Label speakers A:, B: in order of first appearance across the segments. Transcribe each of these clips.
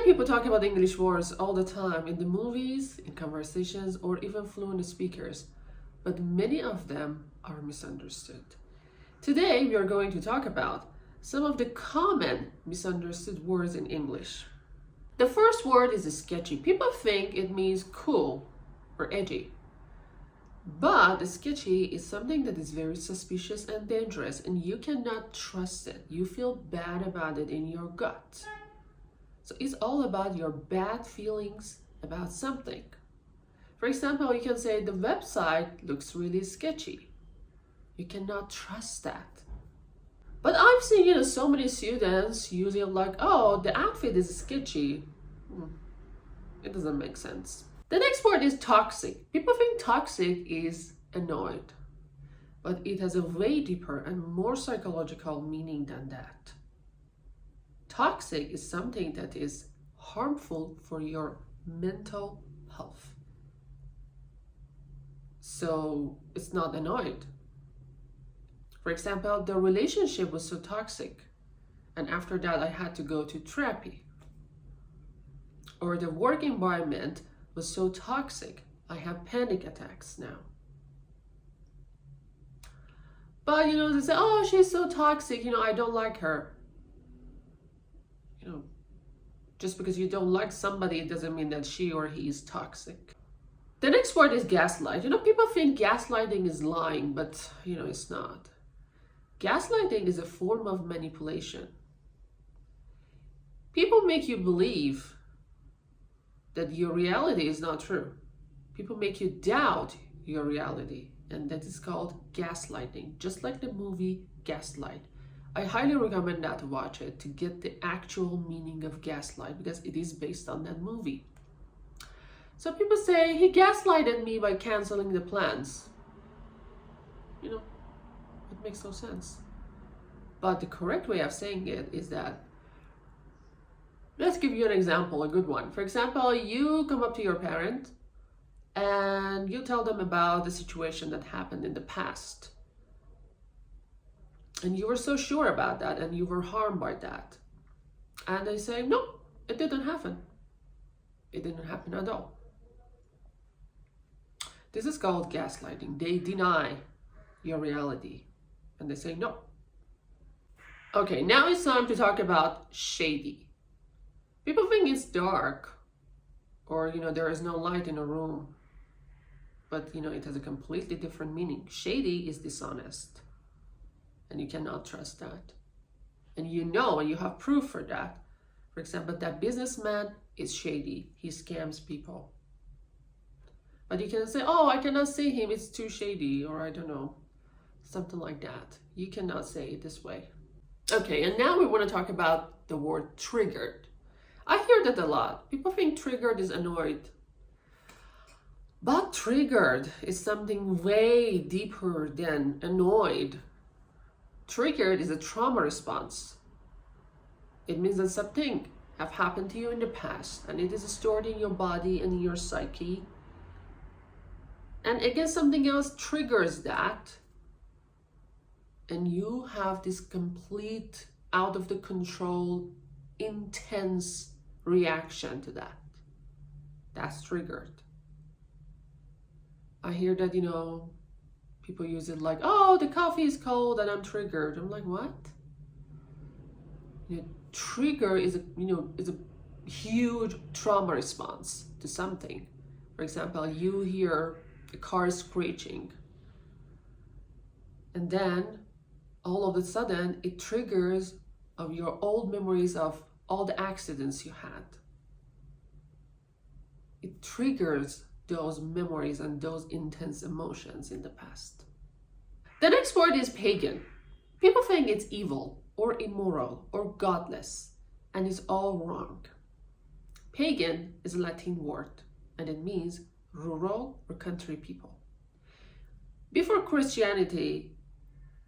A: people talk about English words all the time in the movies, in conversations, or even fluent speakers, but many of them are misunderstood. Today, we are going to talk about some of the common misunderstood words in English. The first word is sketchy. People think it means cool or edgy. But sketchy is something that is very suspicious and dangerous, and you cannot trust it. You feel bad about it in your gut. So it's all about your bad feelings about something. For example, you can say the website looks really sketchy. You cannot trust that. But I've seen, so many students using it like, oh, the outfit is sketchy. It doesn't make sense. The next word is toxic. People think toxic is annoyed, but it has a way deeper and more psychological meaning than that. Toxic is something that is harmful for your mental health. So it's not annoyed. For example, the relationship was so toxic, and after that I had to go to therapy. Or the work environment was so toxic, I have panic attacks now. But they say, oh, she's so toxic, I don't like her. Just because you don't like somebody, it doesn't mean that she or he is toxic. The next word is gaslight. People think gaslighting is lying, but it's not. Gaslighting is a form of manipulation. People make you believe that your reality is not true. People make you doubt your reality, and that is called gaslighting, just like the movie Gaslight. I highly recommend that to watch it to get the actual meaning of gaslight, because it is based on that movie. So people say, he gaslighted me by canceling the plans. It makes no sense. But the correct way of saying it is that, let's give you an example, a good one. For example, you come up to your parent and you tell them about the situation that happened in the past. And you were so sure about that, and you were harmed by that. And they say, no, it didn't happen. It didn't happen at all. This is called gaslighting. They deny your reality, and they say no. Okay, now it's time to talk about shady. People think it's dark, or there is no light in a room. But it has a completely different meaning. Shady is dishonest. And you cannot trust that. And and you have proof for that. For example, that businessman is shady. He scams people. But you can say, oh, I cannot see him, it's too shady, or I don't know, something like that. You cannot say it this way. Okay, and now we want to talk about the word triggered. I hear that a lot. People think triggered is annoyed. But triggered is something way deeper than annoyed. Triggered is a trauma response. It means that something have happened to you in the past, and it is stored in your body and in your psyche. And again, something else triggers that, and you have this complete, out of the control, intense reaction to that. That's triggered. I hear that, people use it like, oh, the coffee is cold and I'm triggered. I'm like, what? Trigger is a huge trauma response to something. For example, you hear a car screeching, and then all of a sudden it triggers of your old memories of all the accidents you had. It triggers those memories and those intense emotions in the past. The next word is pagan. People think it's evil or immoral or godless, and it's all wrong. Pagan is a Latin word, and it means rural or country people. Before Christianity,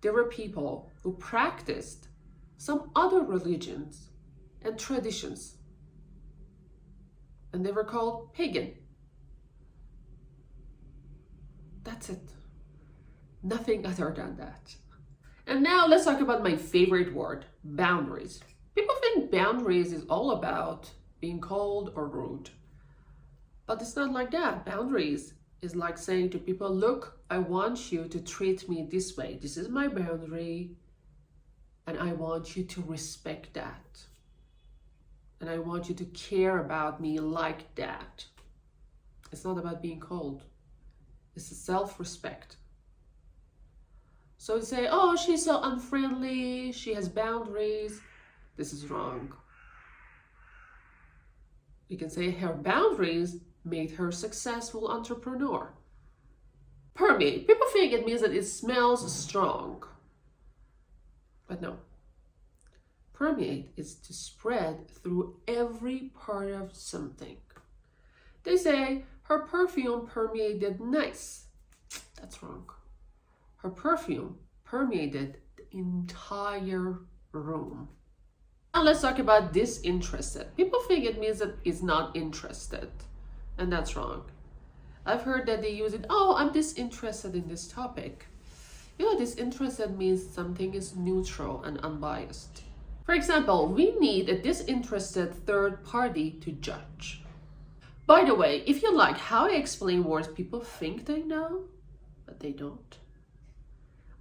A: there were people who practiced some other religions and traditions, and they were called pagan. That's it. Nothing other than that. And now let's talk about my favorite word, boundaries. People think boundaries is all about being cold or rude. But it's not like that. Boundaries is like saying to people, look, I want you to treat me this way. This is my boundary, and I want you to respect that. And I want you to care about me like that. It's not about being cold. It's a self-respect. So you say, oh, she's so unfriendly, she has boundaries. This is wrong. You can say her boundaries made her a successful entrepreneur. Permeate. People think it means that it smells strong. But no. Permeate is to spread through every part of something. They say her perfume permeated nice. That's wrong. Her perfume permeated the entire room. Now let's talk about disinterested. People think it means that it's not interested, and that's wrong. I've heard that they use it, oh, I'm disinterested in this topic. You know, disinterested means something is neutral and unbiased. For example, we need a disinterested third party to judge. By the way, if you like how I explain words people think they know, but they don't,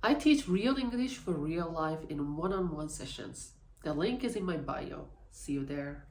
A: I teach real English for real life in one-on-one sessions. The link is in my bio. See you there.